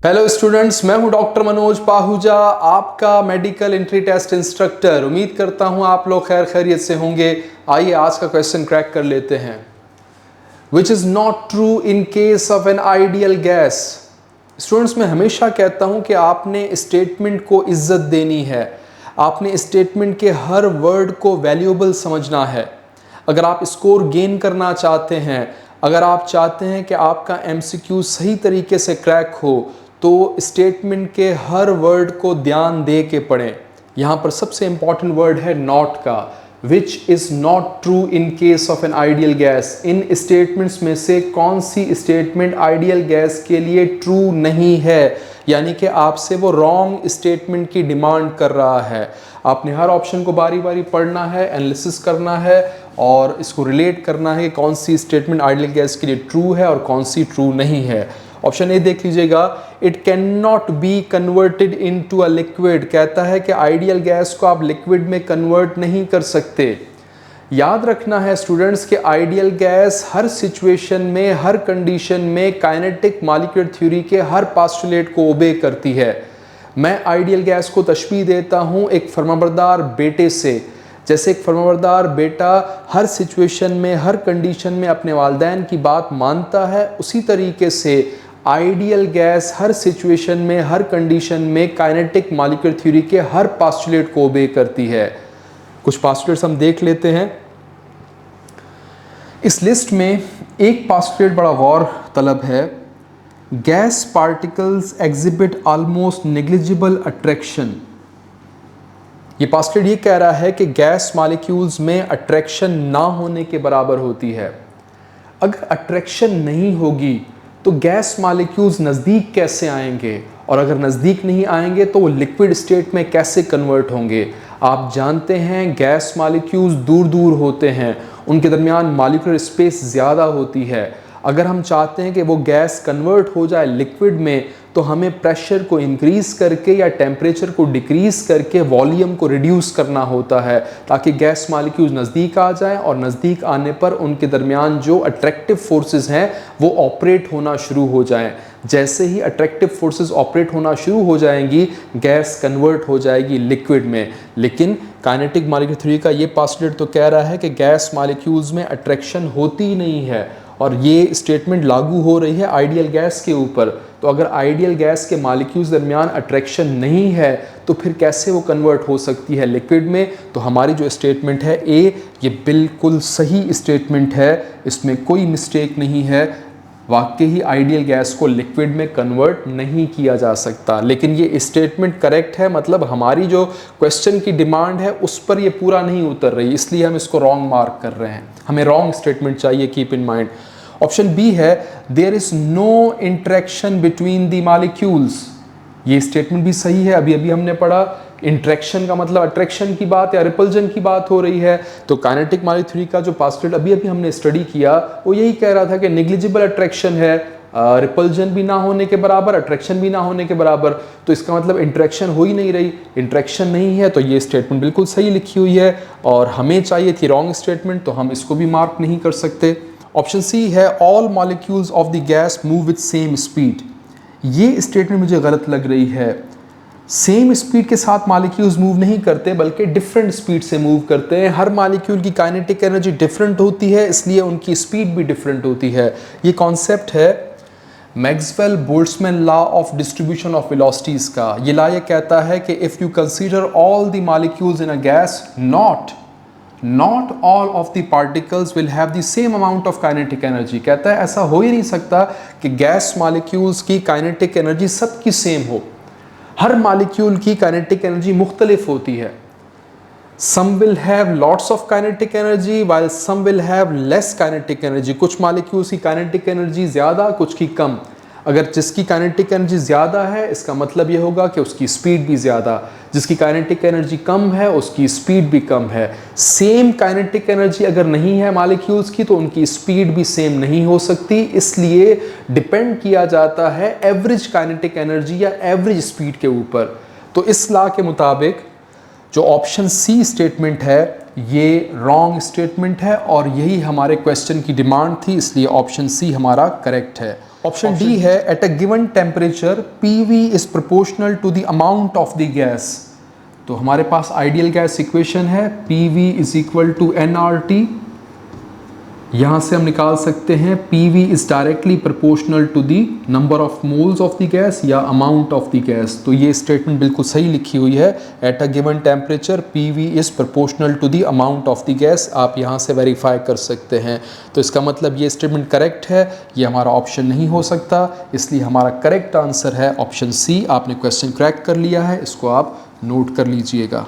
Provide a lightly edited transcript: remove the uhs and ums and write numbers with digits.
Hello students, मैं हूं doctor Manoj Pahuja, आपका मेडिकल एंट्री टेस्ट इंस्ट्रक्टर। उम्मीद करता हूं आप लोग खैर खैरियत से होंगे। आइए आज का क्वेश्चन क्रैक कर लेते हैं। Which is not true in case of an ideal gas. Students, मैं हमेशा कहता हूं कि आपने स्टेटमेंट को इज्जत देनी है, आपने स्टेटमेंट के हर वर्ड को वैल्यूएबल समझना है। अगर आप स्कोर गेन करना चाहते हैं, अगर आप चाहते हैं कि आपका एमसीक्यू सही तरीके से क्रैक हो, तो स्टेटमेंट के हर वर्ड को ध्यान दे के पढ़ें। यहाँ पर सबसे इंपॉर्टेंट वर्ड है नॉट का। Which is not true in case of an ideal gas. In statements में से कौन सी स्टेटमेंट आइडियल गैस के लिए ट्रू नहीं है, यानी कि आपसे वो रॉन्ग स्टेटमेंट की डिमांड कर रहा है। आपने हर ऑप्शन को बारी बारी पढ़ना है, एनालिसिस करना है और इसको रिलेट करना है कि कौन सी स्टेटमेंट आइडियल गैस के लिए ट्रू है और कौन सी ट्रू नहीं है। ऑप्शन ए देख लीजिएगा, it can not be converted into a liquid. कहता है कि आइडियल गैस को आप लिक्विड में कन्वर्ट नहीं कर सकते। याद रखना है स्टूडेंट्स कि आइडियल गैस हर सिचुएशन में, हर कंडीशन में काइनेटिक मॉलिक्यूलर थ्योरी के हर पोस्टुलेट को ओबे करती है। मैं आइडियल गैस को तशबीह देता हूँ एक फर्माबरदार बेटे से। जैसे एक फर्माबरदार बेटा हर सिचुएशन में, हर कंडीशन में अपने वालिदैन की बात मानता है, उसी तरीके से आइडियल गैस हर सिचुएशन में, हर कंडीशन में काइनेटिक मॉलिक्यूलर थ्योरी के हर पोस्टुलेट को ओबे करती है। कुछ पोस्टुलेट्स हम देख लेते हैं। इस लिस्ट में एक पोस्टुलेट बड़ा गौर तलब है, gas particles exhibit almost negligible attraction. ये पोस्टुलेट ये कह रहा है कि गैस मॉलिक्यूल्स में अट्रैक्शन ना होने के बराबर होती है। अगर अट्रैक्शन नहीं होगी तो गैस मॉलिक्यूल्स नज़दीक कैसे आएंगे, और अगर नज़दीक नहीं आएंगे तो वो लिक्विड स्टेट में कैसे कन्वर्ट होंगे। आप जानते हैं गैस मॉलिक्यूल्स दूर दूर होते हैं, उनके दरमियान मॉलिक्यूलर स्पेस ज़्यादा होती है। अगर हम चाहते हैं कि वो गैस कन्वर्ट हो जाए लिक्विड में, तो हमें प्रेशर को इंक्रीज करके या टेम्परेचर को डिक्रीज करके वॉल्यूम को रिड्यूस करना होता है, ताकि गैस मॉलिक्यूल्स नज़दीक आ जाएं और नज़दीक आने पर उनके दरमियान जो अट्रैक्टिव फोर्सेस हैं वो ऑपरेट होना शुरू हो जाएं। जैसे ही अट्रैक्टिव फोर्सेस ऑपरेट होना शुरू हो जाएंगी, गैस कन्वर्ट हो जाएगी लिक्विड में। लेकिन काइनेटिक मॉलिक्यूलर थ्योरी का ये पोस्टुलेट तो कह रहा है कि गैस मॉलिक्यूल्स में अट्रैक्शन होती ही नहीं है, और ये स्टेटमेंट लागू हो रही है आइडियल गैस के ऊपर। तो अगर आइडियल गैस के मॉलिक्यूल्स दरमियान अट्रैक्शन नहीं है तो फिर कैसे वो कन्वर्ट हो सकती है लिक्विड में। तो हमारी जो स्टेटमेंट है ए, ये बिल्कुल सही स्टेटमेंट है, इसमें कोई मिस्टेक नहीं है। वाकई ही आइडियल गैस को लिक्विड में कन्वर्ट नहीं किया जा सकता। लेकिन ये स्टेटमेंट करेक्ट है, मतलब हमारी जो क्वेश्चन की डिमांड है उस पर ये पूरा नहीं उतर रही, इसलिए हम इसको रॉन्ग मार्क कर रहे हैं। हमें रॉन्ग स्टेटमेंट चाहिए, keep in mind. Option B है, there is no interaction between the molecules. ये स्टेटमेंट भी सही है। अभी अभी हमने पढ़ा इंट्रैक्शन का मतलब अट्रैक्शन की बात या रिपल्जन की बात हो रही है। तो काइनेटिक मॉलिक्यूलर थ्योरी का जो पोस्टुलेट अभी अभी हमने स्टडी किया वो यही कह रहा था कि नेग्लिजिबल अट्रैक्शन है, रिपल्जन भी ना होने के बराबर, अट्रैक्शन भी ना होने के बराबर। तो इसका मतलब इंट्रैक्शन हो ही नहीं रही, इंट्रैक्शन नहीं है। तो ये स्टेटमेंट बिल्कुल सही लिखी हुई है और हमें चाहिए थी रॉन्ग स्टेटमेंट, तो हम इसको भी मार्क नहीं कर सकते। ऑप्शन सी है, all molecules of the gas move with same speed. ये स्टेटमेंट मुझे गलत लग रही है। सेम स्पीड के साथ मॉलिक्यूल्स मूव नहीं करते, बल्कि डिफरेंट स्पीड से मूव करते हैं। हर मॉलिक्यूल की काइनेटिक एनर्जी डिफरेंट होती है, इसलिए उनकी स्पीड भी डिफरेंट होती है। ये कॉन्सेप्ट है Maxwell Boltzmann law of distribution of velocities का। ये लॉ ये कहता है कि if you consider all the molecules in a gas, not all of the particles will have the same amount of kinetic energy. कहता है ऐसा हो ही नहीं सकता कि गैस मॉलिक्यूल्स की काइनेटिक एनर्जी सबकी सेम हो। हर मॉलिक्यूल की काइनेटिक एनर्जी मुख्तलिफ होती है। Some will have lots of kinetic energy while some will have less kinetic energy. कुछ मॉलिक्यूल्स की काइनेटिक एनर्जी ज़्यादा, कुछ की कम। अगर जिसकी काइनेटिक एनर्जी ज़्यादा है, इसका मतलब ये होगा कि उसकी स्पीड भी ज़्यादा। जिसकी काइनेटिक एनर्जी कम है, उसकी स्पीड भी कम है। सेम काइनेटिक एनर्जी अगर नहीं है मॉलिक्यूल्स की, तो उनकी स्पीड भी सेम नहीं हो सकती। इसलिए डिपेंड किया जाता है एवरेज काइनेटिक एनर्जी या एवरेज स्पीड के ऊपर। तो इस लॉ के मुताबिक जो ऑप्शन सी स्टेटमेंट है ये रॉन्ग स्टेटमेंट है और यही हमारे क्वेश्चन की डिमांड थी, इसलिए ऑप्शन सी हमारा करेक्ट है। ऑप्शन डी है at a given temperature PV is proportional to the amount of the gas. तो हमारे पास आइडियल गैस इक्वेशन है PV is equal to nRT। यहाँ से हम निकाल सकते हैं PV is directly proportional to the number of moles of the gas या अमाउंट ऑफ द गैस। तो ये स्टेटमेंट बिल्कुल सही लिखी हुई है, at a given temperature PV is proportional to the amount of the gas. आप यहाँ से वेरीफाई कर सकते हैं। तो इसका मतलब ये स्टेटमेंट करेक्ट है, ये हमारा ऑप्शन नहीं हो सकता, इसलिए हमारा करेक्ट आंसर है ऑप्शन सी। आपने क्वेश्चन क्रैक कर लिया है, इसको आप नोट कर लीजिएगा।